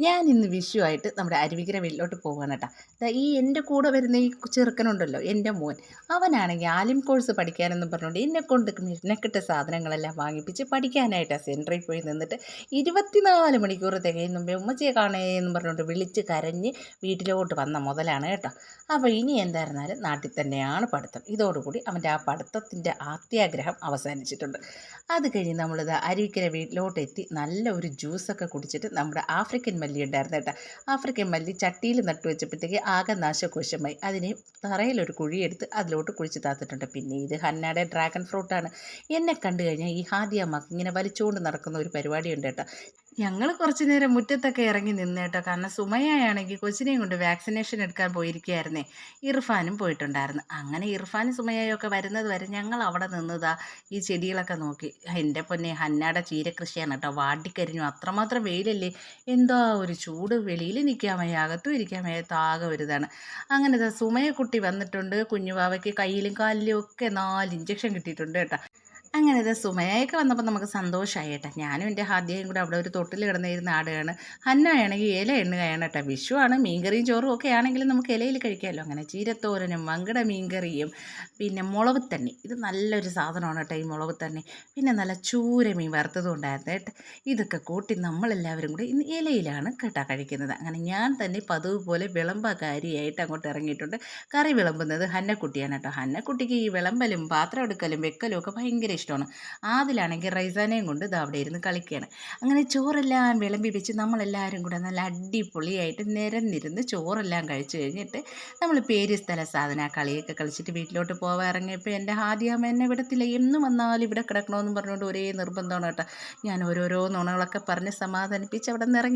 ഞാൻ ഇന്ന് വിഷുവായിട്ട് നമ്മുടെ അരുവിക്കര വീട്ടിലോട്ട് പോവാണ് കേട്ടോ. ദാ ഈ എൻ്റെ കൂടെ വരുന്ന ഈ ചെറുക്കനുണ്ടല്ലോ, എൻ്റെ മോൻ. അവനാണെങ്കിൽ ആലിം കോഴ്സ് പഠിക്കാനെന്നും പറഞ്ഞുകൊണ്ട് എന്നെക്കൊണ്ട് മെനക്കെട്ട സാധനങ്ങളെല്ലാം വാങ്ങിപ്പിച്ച് പഠിക്കാനായിട്ടാണ് സെൻറ്ററിൽ പോയി നിന്നിട്ട് 24 മണിക്കൂർ തികയും മുമ്പേ ഉമ്മച്ചിയെ കാണേ എന്നും പറഞ്ഞുകൊണ്ട് വിളിച്ച് കരഞ്ഞ് വീട്ടിലോട്ട് വന്ന മുതലാണ് കേട്ടോ. അപ്പോൾ ഇനി എന്തായിരുന്നാലും നാട്ടിൽ തന്നെയാണ് പഠിത്തം. ഇതോടുകൂടി അവൻ്റെ ആ പഠിത്തത്തിൻ്റെ ആത്യാഗ്രഹം അവസാനിച്ചിട്ടുണ്ട്. അത് കഴിഞ്ഞ് നമ്മളിത് അരുവിക്കര വീട്ടിലോട്ട് എത്തി നല്ല ഒരു ജ്യൂസൊക്കെ കുടിച്ചിട്ട് നമ്മുടെ ആഫ്രിക്കൻ മല്ലി ഉണ്ടായിരുന്നു കേട്ടോ. ആഫ്രിക്കൻ മല്ലി ചട്ടിയിൽ നട്ടു വെച്ചപ്പോഴത്തേക്ക് ആകെ നാശകോശമായി. അതിനെ തറയിലൊരു കുഴിയെടുത്ത് അതിലോട്ട് കുഴിച്ച് താത്തിട്ടുണ്ട്. പിന്നെ ഇത് ഹന്നയുടെ ഡ്രാഗൺ ഫ്രൂട്ടാണ്. എന്നെ കണ്ടു കഴിഞ്ഞാൽ ഈ ഹാദിയമ്മക്ക് ഇങ്ങനെ വലിച്ചുകൊണ്ട് നടക്കുന്ന ഒരു പരിപാടിയുണ്ട് കേട്ടോ. ഞങ്ങൾ കുറച്ച് നേരം മുറ്റത്തൊക്കെ ഇറങ്ങി നിന്ന് കേട്ടോ. കാരണം സുമയ്യയാണെങ്കിൽ കൊച്ചിനെയും കൊണ്ട് വാക്സിനേഷൻ എടുക്കാൻ പോയിരിക്കുകയായിരുന്നേ. ഇർഫാനും പോയിട്ടുണ്ടായിരുന്നു. അങ്ങനെ ഇർഫാനും സുമയ്യയും ഒക്കെ വരുന്നത് വരെ ഞങ്ങൾ അവിടെ നിന്നതാ ഈ ചെടികളൊക്കെ നോക്കി. എൻ്റെ പൊന്നെ, ഹന്നയുടെ ചീരകൃഷിയാണ് കേട്ടോ. വാടിക്കരിഞ്ഞു. അത്രമാത്രം വെയിലല്ലേ. എന്താ ഒരു ചൂട്. വെളിയിൽ നിൽക്കാൻ വയ്യ, അകത്തും ഇരിക്കാൻ വയ്യ. താകെ ഒരു ഇതാണ്. അങ്ങനെ സുമയക്കുട്ടി വന്നിട്ടുണ്ട്. കുഞ്ഞുവാവയ്ക്ക് കയ്യിലും കാലിലും ഒക്കെ 4 ഇഞ്ചക്ഷൻ കിട്ടിയിട്ടുണ്ട് കേട്ടോ. അങ്ങനെ സുമയൊക്കെ വന്നപ്പോൾ നമുക്ക് സന്തോഷമായി കേട്ടോ. ഞാനും എൻ്റെ ഹാദ്യയും കൂടെ അവിടെ ഒരു തൊട്ടിൽ കിടന്നിരുന്ന ആടുകയാണ്. ഹന്നയാണെങ്കിൽ ഇല എണ്ണുകയാണ് കേട്ടോ. വിഷുവാണ്, മീൻകറിയും ചോറും ഒക്കെ ആണെങ്കിലും നമുക്ക് ഇലയിൽ കഴിക്കാമല്ലോ. അങ്ങനെ ചീരത്തോരനും മങ്കട മീൻകറിയും പിന്നെ മുളക് തണ്ണി. ഇത് നല്ലൊരു സാധനമാണ് കേട്ടോ ഈ മുളക് തണ്ണി. പിന്നെ നല്ല ചൂര മീൻ വറുത്തതും ഉണ്ടായിരുന്നു കേട്ടോ. ഇതൊക്കെ കൂട്ടി നമ്മളെല്ലാവരും കൂടി ഇന്ന് ഇലയിലാണ് കേട്ടോ കഴിക്കുന്നത്. അങ്ങനെ ഞാൻ തന്നെ പതിവ് പോലെ വിളമ്പകാരിയായിട്ട് അങ്ങോട്ട് ഇറങ്ങിയിട്ടുണ്ട്. കറി വിളമ്പുന്നത് ഹന്നക്കുട്ടിയാണ് കേട്ടോ. ഹന്നക്കുട്ടിക്ക് ഈ വിളമ്പലും പാത്രം എടുക്കലും വെക്കലും ഒക്കെ ഭയങ്കര ഇഷ്ടമാണ്. ആദിലാണെങ്കിൽ റൈസാനയും കൊണ്ട് ഇത് അവിടെ ഇരുന്ന് കളിക്കുകയാണ്. അങ്ങനെ ചോറെല്ലാം വിളമ്പി വെച്ച് നമ്മളെല്ലാവരും കൂടെ നല്ല അടിപൊളിയായിട്ട് നിരന്നിരുന്ന് ചോറെല്ലാം കഴിച്ചു കഴിഞ്ഞിട്ട് നമ്മൾ പേര് സ്ഥല സാധന കളിയൊക്കെ കളിച്ചിട്ട് വീട്ടിലോട്ട് പോകാൻ ഇറങ്ങിയപ്പോൾ എൻ്റെ ഹാദിയാമ്മ എന്നെ വിടത്തില്ല. എന്നും വന്നാലും ഇവിടെ കിടക്കണമെന്നും പറഞ്ഞുകൊണ്ട് ഒരേ നിർബന്ധമാണ് കേട്ടോ. ഞാൻ ഓരോരോ നുണകളൊക്കെ പറഞ്ഞ് സമാധാനിപ്പിച്ച് അവിടെ നിന്ന് ഇറങ്ങി.